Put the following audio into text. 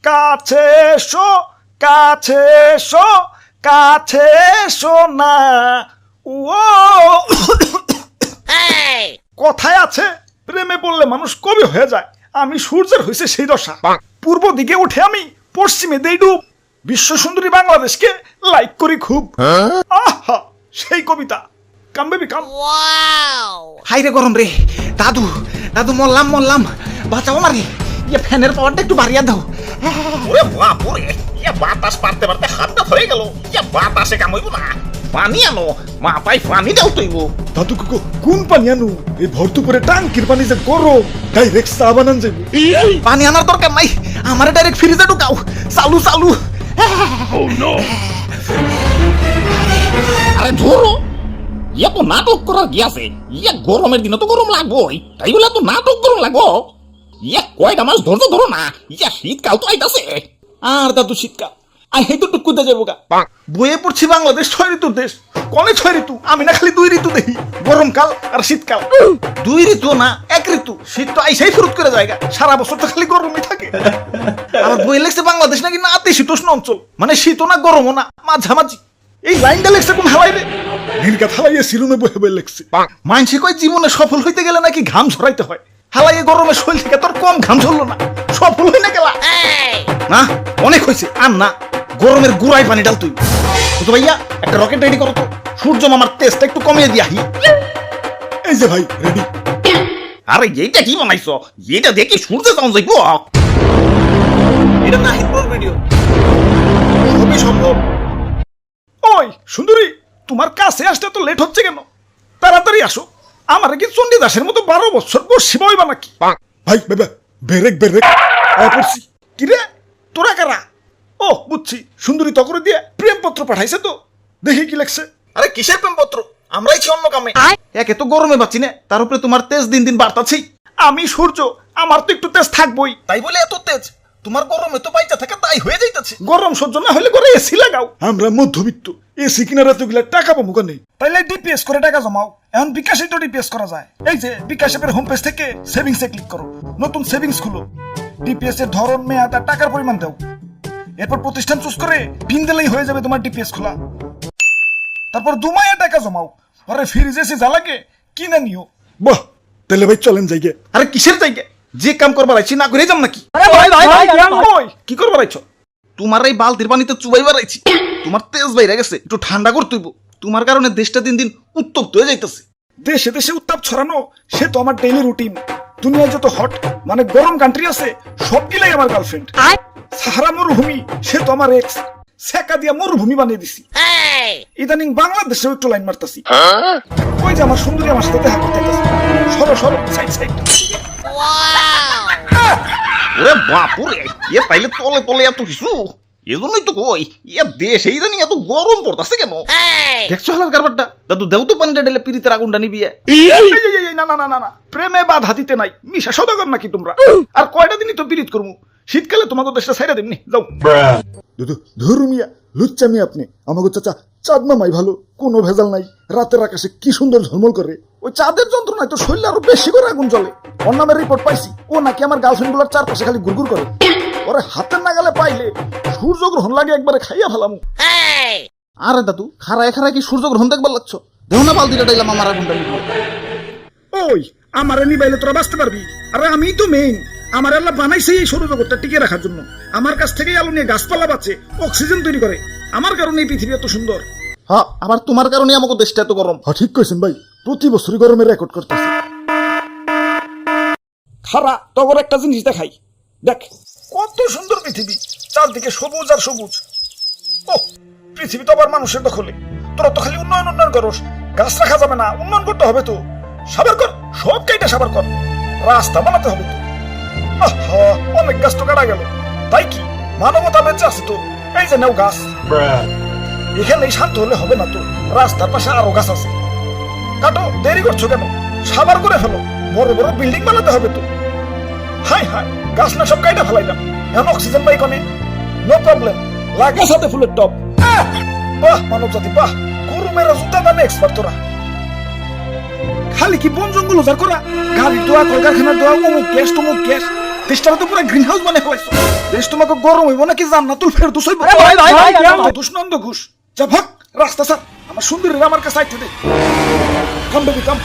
কাছে এসো, কাছে এসো, কাছে এসো না। ও কথায় আছে, প্রেমে পড়লে মানুষ কবি হয়ে যায়। আমি সূর্যের হয়েছে সেই দশা। পূর্ব দিকে উঠে আমি পশ্চিমে দেই ডুব। বিশ্ব সুন্দরী বাংলাদেশকে লাইক করি খুব। আহা, সেই কবিতা। কাম বেবি কাম। হাই রে গরম রে, দাদু দাদু মরলাম মরলাম, বাঁচাও মারি। ইয়ে ফ্যানের পাওয়ারটা একটু বাড়িয়ে দাও। ওরে বাপুরে, ইয়া বাতাস পারতে পারতে হাতটা ধরে গেল। ইয়া বাতাসে কামইব না, পানি আনো মাথায় পানি দাও তৈব। দাদু কুকু কোন পানি আনু? এই ভরদুপুরে টাঙ্কির পানি যে গরম, ডাইরেক্ট চা বানান যাইব। পানি আনার দরকার নাই, আমারে ডাইরেক্ট ফ্রিজে ঢুকাও। চালু চালু। আরে ধরো, ইয়া তো নাটক করার গিয়াছে। ইয়া গরমের দিনে তো গরম লাগবোই, তাই বলে তো নাটক গরম লাগবো। ইয়া কয়টা মাস ধরো ধরো না, ইয়া শীতকাল তো আইতাছে। আর দাদু শীতকাল আই হেতু টুকুতে যাবো গা। বইয়ে পড়ছি বাংলাদেশ 6 ঋতুর দেশ। কনে 6 ঋতু? আমি না খালি 2 ঋতু দেখি, গরমকাল আর শীতকাল। 2 ঋতু না 1 ঋতু। শীত তো আইসাই ফুরুত করে জায়গা, সারা বছর তো খালি গরমই থাকে। আমার বই লেখছে বাংলাদেশ নাকি নাতিশীতোষ্ণ অঞ্চল, মানে শীতও না গরমও না, মাঝামাঝি। এই লাইনটা লেখছে কোন হালাই রে? নীলকা থালাইয়ে সিলুমে বহে বয়ে লেখছে। মানসি কয় জীবনে সফল হইতে গেলে নাকি ঘাম ঝরাইতে হয়। হালাইয়ে গরমে শরীর থেকে তোর কম ঘাম ঝরলো না, সফল হই না গেলা। না অনেক হয়েছে, আর না। গরমের গুড়াই পানি ডাল তুই তো ভাইয়া, একটা রকেট রেডি করো তো। সূর্য মামার তেজটা একটু কমিয়ে দিয়া। এই যে ভাই রেডি। আরে এইটা কি বানাইছো? এটা দেখি সূর্য চাও যাইব। এটা না হিটবল ভিডিও খুবই সম্ভব। ওই সুন্দরী, তোমার কাছে আসতে তো লেট হচ্ছে কেন? তাড়াতাড়ি আসো। আমার কি চণ্ডীদাসের মতো 12 বছর বসি বইবা নাকি? ভাই বাবা, বেরেক বেরেক আয় পড়ছি। কি রে, তোরা কারা? ও বুঝছি, সুন্দরী তকরে দিয়ে প্রেমপত্র পাঠাইছে তো। দেখি কি লেখছে। আরে কিসের প্রেমপত্র? আমরাই ছি অন্য কামে। একে তো গরমে বাঁচি না, তার উপরে তোমার তেজ দিন দিন বাড়তাছেই। আমি সূর্য, আমার তো একটু তেজ থাকবই। তাই বলে এত তেজ? তোমার গরমে তো বাইচা থাকে তাই হয়ে যাইতাছে। গরম সহ্য না হলে করে এসি লাগাও। আমরা মধ্যবিত্ত, এসি কিনার এতগুলা টাকা পাবো কেন? তাইলে ডিপিএস করে টাকা জমাও। এখন বিকাশে তো ডিপিএস করা যায়। এই যে বিকাশ অ্যাপের হোম পেজ থেকে সেভিংস এ ক্লিক করো, নতুন সেভিংস খুলো। ডিপিএস এর ধরন, মেয়াদ আর টাকার পরিমাণ দাও। এরপর প্রতিষ্ঠান চুজ করে পিন দিলেই হয়ে যাবে তোমার ডিপিএস খোলা। তারপর 2 মাসে টাকা জমাও। আরে ফ্রিজ এসে যা লাগে কিনে নিও। বাহ, তাহলে ভাই চলেন যাইগে। আরে কিসের জায়গা? যে কাম করবার আইছি না করে যাম নাকি? ওই কি করবার আইছো? তোমার এই বালতির পানিতে চুবাইবার আইছি। তোমার তেজ বাইরে গেছে, একটু ঠান্ডা করতে হইব। তোমার কারণে দেশটা দিন দিন উত্তপ্ত হয়ে যাইতেছে। দেশে দেশে উত্তাপ ছড়ানো সে তো আমার ডেইলি রুটিন। দুনিয়ায় যত হট মানে গরম কান্ট্রি আছে সবগুলাই আমার গার্লফ্রেন্ড। সাহারা মরুভূমি সে তো আমার এক্স। সেকা দিয়া মরুভূমি বানিয়ে দিছি। ইদানিং বাংলাদেশেও একটু লাইন মারতাছি। ওই যে আমার সুন্দরী আমার সাথে দেখা করতে আসছে। সরো সরো, সাইড সাইড। ওরে বাপুরে, ইয়ে তাইলে তলে তলে এত কিছু। এজন্যই তো কই, ইয়া দেশ এই জানি এত গরম পড়তাছে কেন? দেখছো হালার কারবারটা? দাদু দেও তো পানিটা ঢেলে পিরিতের আগুনটা নিবি। না না না না না, প্রেমে বাধা দিতে নাই। মিশা সদাগর নাকি তোমরা? আর কয়টা দিনই তো পিরিত করবো। শীতকালে তোমাকে দেশটা ছাইরা দেবনি, যাও। দাদু ধরু মিয়া, লুচ্চা মিয়া আপনি। আমাকে চাচা চাঁদ মামাই ভালো, কোনো ভেজাল নাই। রাতের আকাশে কি সুন্দর ঝলমল করে। ওই চাঁদের যন্ত্রণায় তো শরীরে আরো বেশি করে আগুন জ্বলে। ওর নামের রিপোর্ট পাইছি, ও নাকি আমার গার্লফ্রেন্ড গুলোর চারপাশে খালি গুড়গুড় করে। ওরে হাতের নাগালে পাইলে সূর্যগ্রহণ লাগে একবারে খাইয়া ফেলামু। আরে দাদু, খারায় খারায় কি সূর্যগ্রহণ দেখবার লাগছো? দেহ না বালতিটা ডাইলাম আমার আগুনটা নিবি। ওই আমারে নিবাইলে তোরা বাঁচতে পারবি? আরে আমি তো মেইন। আমার আল্লাহ বানাইছে এই সৌরজগৎটা টিকে রাখার জন্য। আমার কাছ থেকে আলো নিয়ে গাছপালা বাঁচে, অক্সিজেন তৈরি করে। আমার কারণে এই পৃথিবী এত সুন্দর। হ্যাঁ, আবার তোমার কারণে আমাকে দেশটা এত গরম। হ্যাঁ ঠিক কইছেন ভাই, প্রতি বছরই গরমের রেকর্ড করতেছে। খারা তগর একটা জিনিস দেখাই, দেখ কত সুন্দর পৃথিবী। চারদিকে সবুজ আর সবুজ। ও পৃথিবী তো আবার মানুষের দখলে। তোরা তো খালি উন্নয়ন উন্নয়ন করস। গাছ রাখা যাবে না, উন্নয়ন করতে হবে তো। সাবার কর, সব কাইটা সাবার কর। রাস্তা বানাতে হবে তো। আহা, অনেক গাছ তো কাটা গেল। তাই কি মানবতা বেঁচে আছে তো? এই যে নাও গাছ। এখানেই শান্ত হলে হবে না তো, রাস্তার পাশে আরো গাছ আছে। কাটো, দেরি করছো কেন? সাবার করে ফেলো, বড় বড় বিল্ডিং বানাতে হবে তো। হাই হাই, গাছ না সব কাইটা ফেলাইলাম। এখন অক্সিজেন পাই কনে? নো প্রবলেম, লাগা সাথে ফুলের টপ। বাহ মানব জাতি বাহ, গরু মেরা জুতা দানে এক্সপার্ট তোরা। খালি কি বন জঙ্গল উজাড় করা, গাড়ির দোয়া, কলকারখানার দোয়া, অমুক গ্যাস তমুক গ্যাস। দেশটা তো পুরো গ্রিন হাউস বানিয়ে ফেলাইছো। দেশ তোমাকে গরম হইব নাকি জান্নাতুল ফেরদৌস হইব? ঘুষ নন্দ ঘুষ। যা ভাগ রাস্তা স্যার, আমার সুন্দরীর আমার কাছে আইতে দে। কাম বেবি কাম।